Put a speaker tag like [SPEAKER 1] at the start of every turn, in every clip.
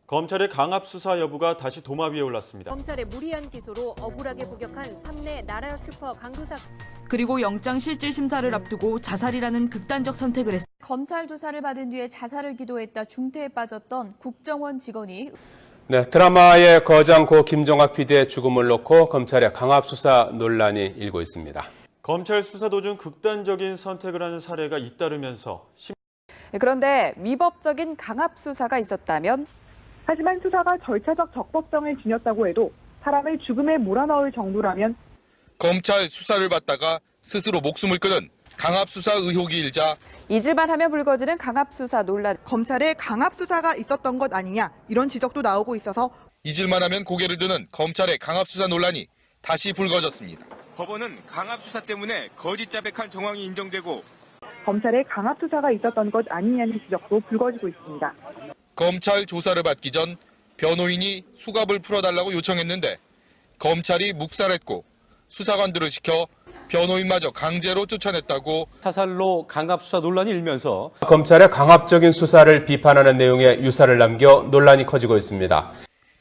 [SPEAKER 1] 검찰의 강압 수사 여부가 다시 도마 위에 올랐습니다.
[SPEAKER 2] 검찰의 무리한 기소로 억울하게 복역한 3내 나라 슈퍼 강도사.
[SPEAKER 3] 그리고 영장 실질 심사를 앞두고 자살이라는 극단적 선택을 했습니다.
[SPEAKER 4] 검찰 조사를 받은 뒤에 자살을 기도했다 중태에 빠졌던 국정원 직원이
[SPEAKER 5] 네, 드라마의 거장 고 김정학 PD의 죽음을 놓고 검찰의 강압 수사 논란이 일고 있습니다.
[SPEAKER 1] 검찰 수사 도중 극단적인 선택을 하는 사례가 잇따르면서
[SPEAKER 6] 그런데 위법적인 강압 수사가 있었다면?
[SPEAKER 7] 하지만 수사가 절차적 적법성을 지녔다고 해도 사람을 죽음에 몰아넣을 정도라면
[SPEAKER 8] 검찰 수사를 받다가 스스로 목숨을 끊은 강압 수사 의혹이 일자
[SPEAKER 6] 잊을만 하면 불거지는 강압 수사 논란.
[SPEAKER 9] 검찰에 강압 수사가 있었던 것 아니냐 이런 지적도 나오고 있어서
[SPEAKER 8] 잊을만 하면 고개를 드는 검찰의 강압 수사 논란이 다시 불거졌습니다.
[SPEAKER 10] 법원은 강압 수사 때문에 거짓 자백한 정황이 인정되고
[SPEAKER 7] 검찰에 강압 수사가 있었던 것 아니냐는 지적도 불거지고 있습니다.
[SPEAKER 8] 검찰 조사를 받기 전 변호인이 수갑을 풀어달라고 요청했는데 검찰이 묵살했고 수사관들을 시켜 변호인마저 강제로 쫓아냈다고
[SPEAKER 11] 사살로 강압 수사 논란이 일면서
[SPEAKER 5] 검찰의 강압적인 수사를 비판하는 내용의 유서를 남겨 논란이 커지고 있습니다.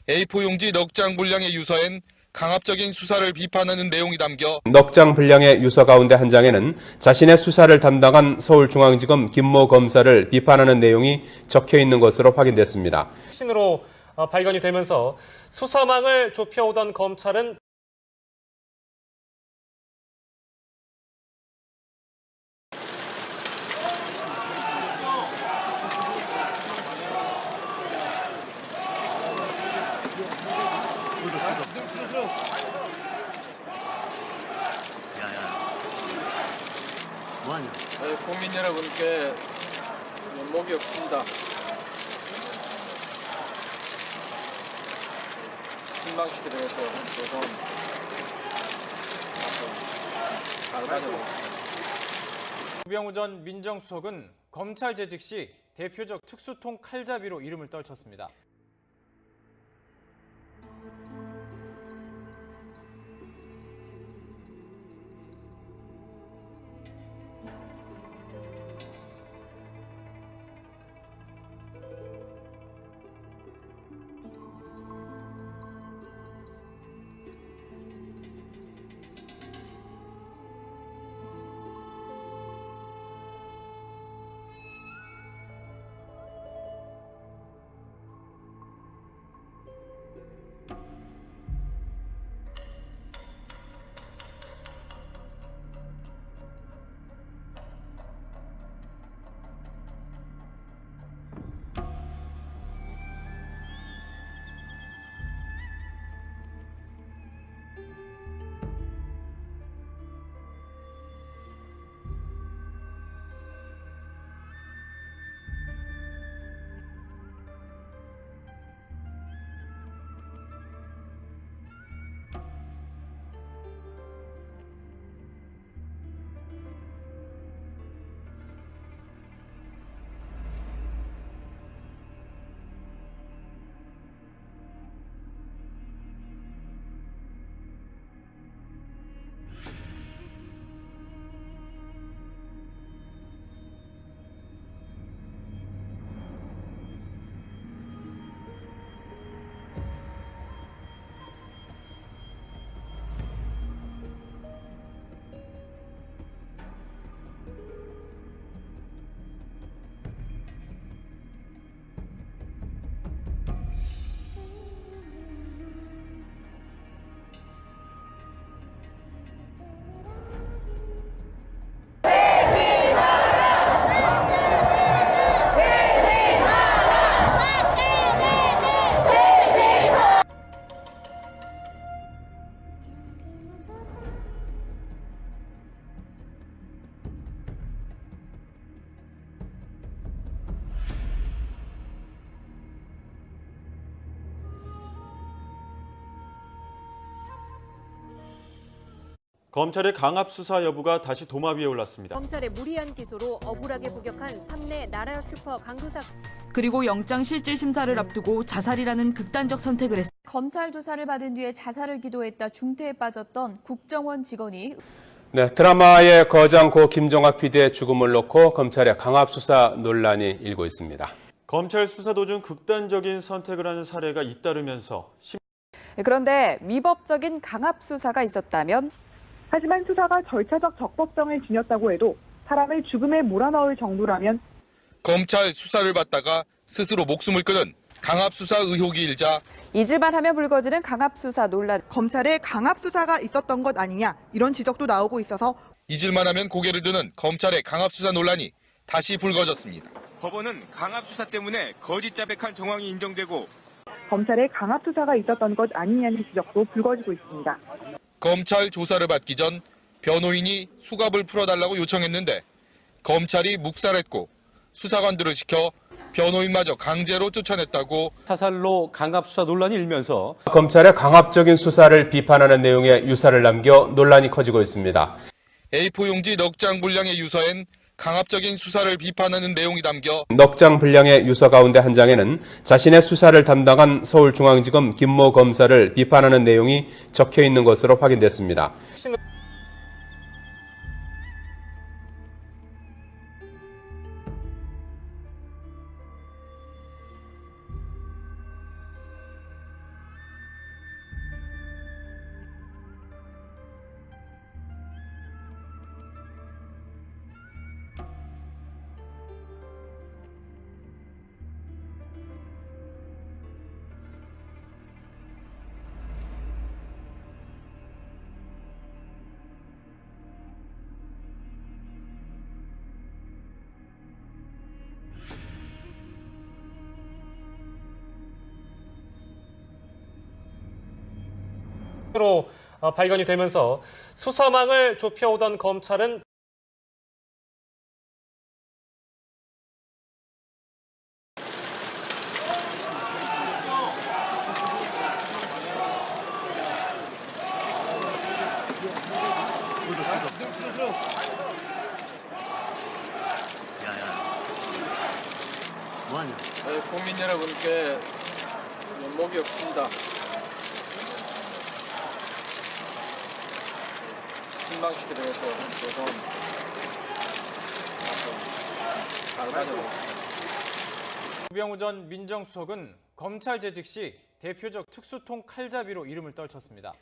[SPEAKER 8] A4 용지 넉 장 분량의 유서엔 강압적인 수사를 비판하는 내용이 담겨
[SPEAKER 5] 넉 장 분량의 유서 가운데 한 장에는 자신의 수사를 담당한 서울중앙지검 김모 검사를 비판하는 내용이 적혀 있는 것으로 확인됐습니다.
[SPEAKER 12] 신으로 발견이 되면서 수사망을 좁혀오던 검찰은
[SPEAKER 13] 국민 여러분께 면목이 없습니다. 실망시키게 되어서 죄송합니다. 잘 가져보겠습니다.
[SPEAKER 14] 우병우 전 민정수석은 검찰 재직 시 대표적 특수통 칼잡이로 이름을 떨쳤습니다.
[SPEAKER 1] 검찰의 강압 수사 여부가 다시 도마 위에 올랐습니다.
[SPEAKER 2] 검찰의 무리한 기소로 억울하게 복역한 3내 나라 슈퍼 강도사.
[SPEAKER 3] 그리고 영장 실질 심사를 앞두고 자살이라는 극단적 선택을 했습니다.
[SPEAKER 4] 검찰 조사를 받은 뒤에 자살을 기도했다 중태에 빠졌던 국정원 직원이
[SPEAKER 5] 네, 드라마의 거장 고 김정학 PD의 죽음을 놓고 검찰의 강압 수사 논란이 일고 있습니다.
[SPEAKER 1] 검찰 수사 도중 극단적인 선택을 하는 사례가 잇따르면서
[SPEAKER 6] 그런데 위법적인 강압 수사가 있었다면
[SPEAKER 7] 하지만 수사가 절차적 적법성을 지녔다고 해도 사람을 죽음에 몰아넣을 정도라면
[SPEAKER 8] 검찰 수사를 받다가 스스로 목숨을 끊은 강압 수사 의혹이 일자
[SPEAKER 6] 잊을만 하면 불거지는 강압 수사 논란.
[SPEAKER 9] 검찰에 강압 수사가 있었던 것 아니냐 이런 지적도 나오고 있어서
[SPEAKER 8] 잊을만 하면 고개를 드는 검찰의 강압 수사 논란이 다시 불거졌습니다.
[SPEAKER 10] 법원은 강압 수사 때문에 거짓 자백한 정황이 인정되고
[SPEAKER 7] 검찰에 강압 수사가 있었던 것 아니냐는 지적도 불거지고 있습니다.
[SPEAKER 8] 검찰 조사를 받기 전 변호인이 수갑을 풀어달라고 요청했는데 검찰이 묵살했고 수사관들을 시켜 변호인마저 강제로 쫓아냈다고
[SPEAKER 11] 사살로 강압 수사 논란이 일면서
[SPEAKER 5] 검찰의 강압적인 수사를 비판하는 내용의 유서를 남겨 논란이 커지고 있습니다.
[SPEAKER 8] A4 용지 넉 장 분량의 유서엔 강압적인 수사를 비판하는 내용이 담겨
[SPEAKER 5] 넉 장 분량의 유서 가운데 한 장에는 자신의 수사를 담당한 서울중앙지검 김모 검사를 비판하는 내용이 적혀 있는 것으로 확인됐습니다.
[SPEAKER 12] 로 발견이 되면서 수사망을 좁혀오던 검찰은
[SPEAKER 13] 국민 여러분께 면목이 없습니다. 실망시키게 돼서 죄송합니다. 잘 다녀오겠습니다.
[SPEAKER 14] 우병우 전 민정수석은 검찰 재직 시 대표적 특수통 칼잡이로 이름을 떨쳤습니다.